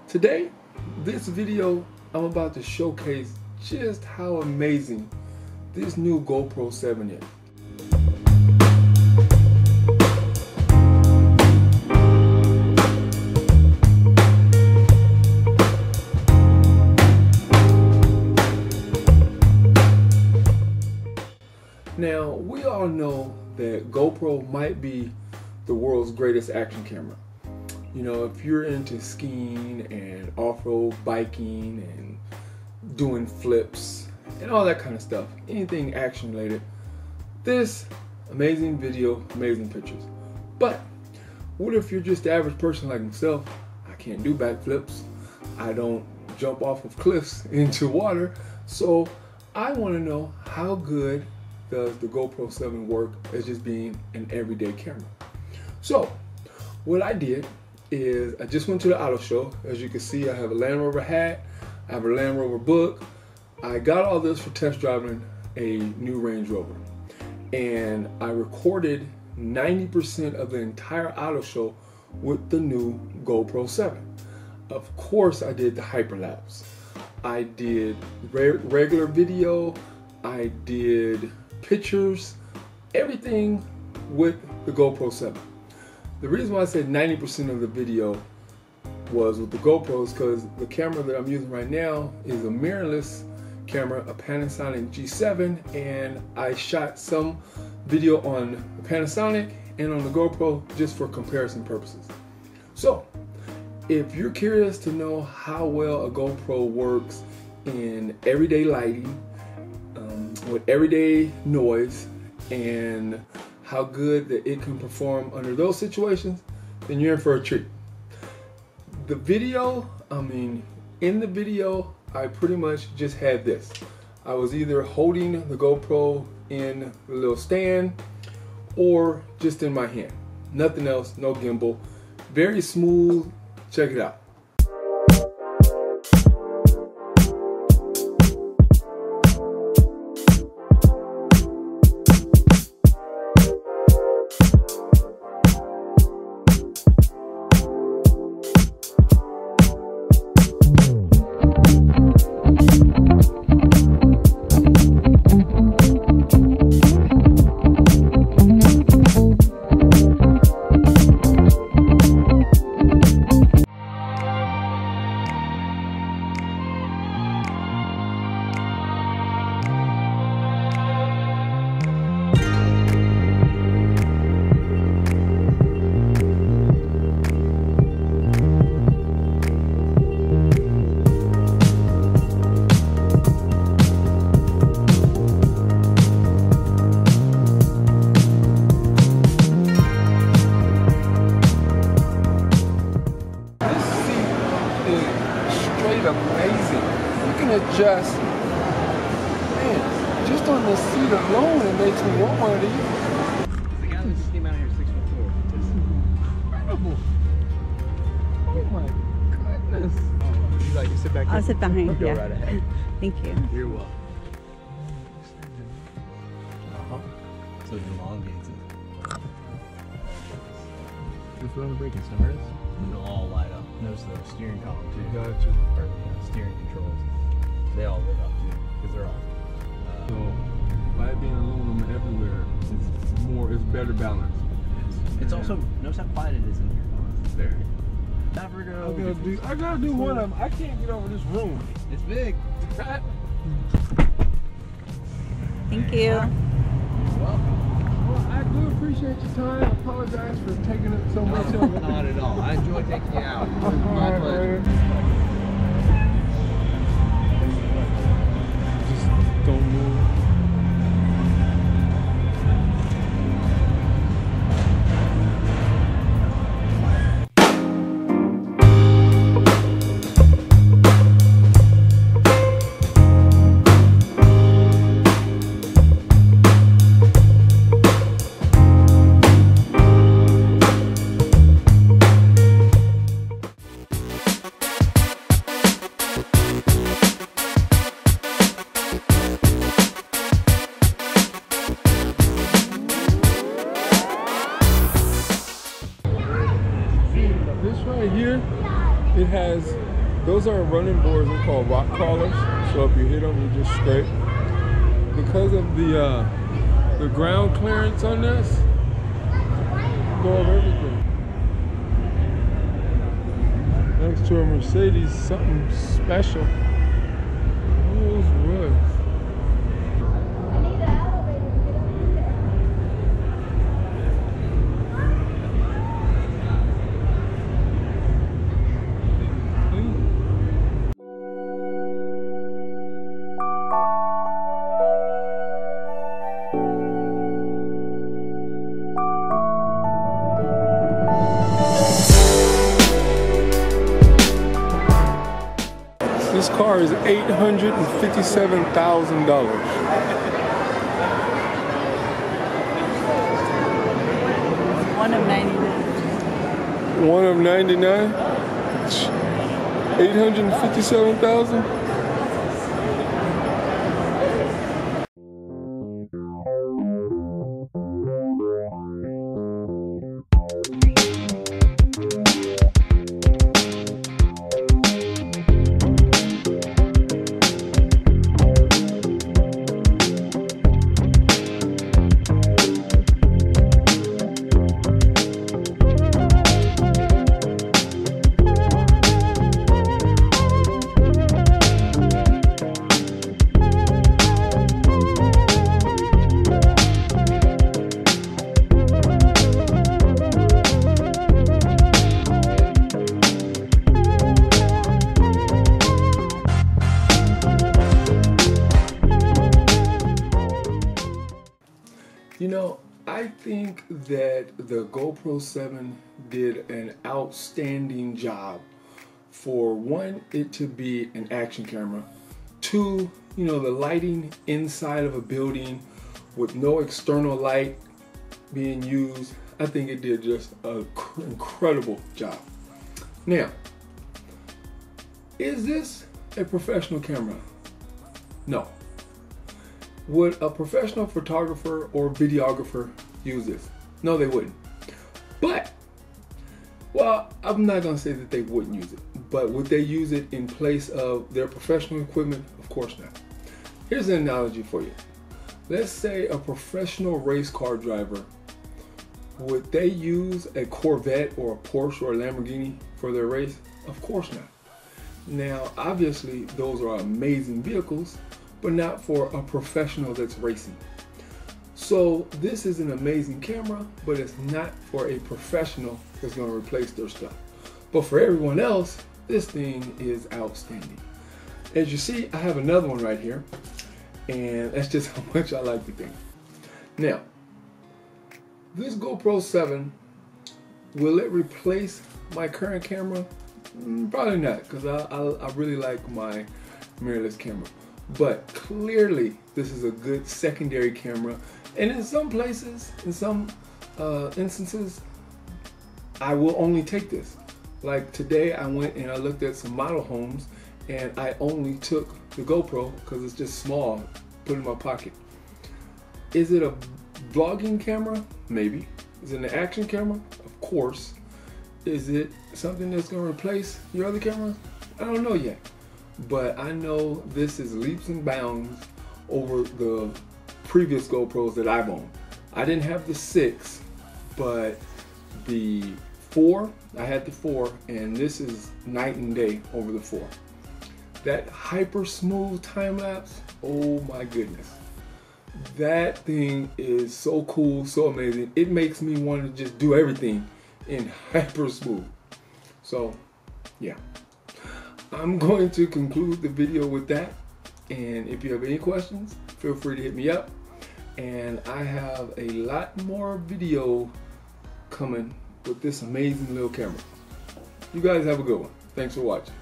Today, this video, I'm about to showcase just how amazing this new GoPro 7 is. Now, we all know that GoPro might be the world's greatest action camera. You know, if you're into skiing and off-road biking and doing flips and all that kind of stuff, anything action related, this amazing video, amazing pictures. But what if you're just the average person like myself? I can't do backflips. I don't jump off of cliffs into water. So I want to know, how good does the GoPro 7 work as just being an everyday camera? So what I did is I just went to the Autoshow. As you can see, I have a Land Rover hat, I have a Land Rover book. I got all this for test driving a new Range Rover. And I recorded 90% of the entire Autoshow with the new GoPro 7. Of course, I did the hyperlapse. I did regular video, I did pictures, everything with the GoPro 7. The reason why I said 90% of the video was with the GoPro is because the camera that I'm using right now is a mirrorless camera, a Panasonic G7, and I shot some video on the Panasonic and on the GoPro just for comparison purposes. So, if you're curious to know how well a GoPro works in everyday lighting, with everyday noise, and how good that it can perform under those situations, then you're in for a treat. The video, in the video, I pretty much just had this. I was either holding the GoPro in the little stand or just in my hand. Nothing else, no gimbal. Very smooth. Check it out. Amazing. You can adjust, man, just on the seat alone it makes me want one of these. The guy that just came out here 6'4". It's incredible. Oh my goodness. Would you like to sit back here? I'll sit behind, Go yeah. right ahead. Thank you. You're welcome. So it elongates it. Just run the brake and start it. And they'll all light up. Notice the steering column too. Gotcha. Or the steering controls. They all lit up too, because they're all. So by it being aluminum everywhere, it's better balanced. It's also, notice how quiet it is in here. There. Never I gotta do one of them. I can't get over this room. It's big. Thank you. You're welcome. Well, I do appreciate your time. I apologize for taking it so much of it. Not at all. I enjoy taking you out. All My right, pleasure. Just don't move. right here, it has Those are running boards. They're called rock crawlers. So if you hit them, you just scrape. Because of the ground clearance on this, go over everything. Next to a Mercedes, something special. Those woods. This car is $857,000. One of 99. One of 99? 857,000? You know, I think that the GoPro 7 did an outstanding job for one, it to be an action camera, two, you know, the lighting inside of a building with no external light being used. I think it did just an incredible job. Now, is this a professional camera? No. Would a professional photographer or videographer use this? No, they wouldn't. But, well, I'm not gonna say that they wouldn't use it, but would they use it in place of their professional equipment? Of course not. Here's an analogy for you. Let's say a professional race car driver, would they use a Corvette or a Porsche or a Lamborghini for their race? Of course not. Now, obviously, those are amazing vehicles, but not for a professional that's racing. So this is an amazing camera, but it's not for a professional that's gonna replace their stuff. But for everyone else, this thing is outstanding. As you see, I have another one right here, and that's just how much I like the thing. Now, this GoPro 7, will it replace my current camera? Probably not, because I really like my mirrorless camera. But clearly, this is a good secondary camera. And in some places, in some instances, I will only take this. Like today, I went and I looked at some model homes, and I only took the GoPro because it's just small, put in my pocket. Is it a vlogging camera? Maybe. Is it an action camera? Of course. Is it something that's going to replace your other cameras? I don't know yet. But I know this is leaps and bounds over the previous GoPros that I've owned. I didn't have the 6, but the 4, I had the 4, and this is night and day over the 4. That Hypersmooth time-lapse, oh my goodness. That thing is so cool, so amazing. It makes me want to just do everything in Hypersmooth. So, yeah. I'm going to conclude the video with that, and if you have any questions, feel free to hit me up, and I have a lot more video coming with this amazing little camera. You guys have a good one. Thanks for watching.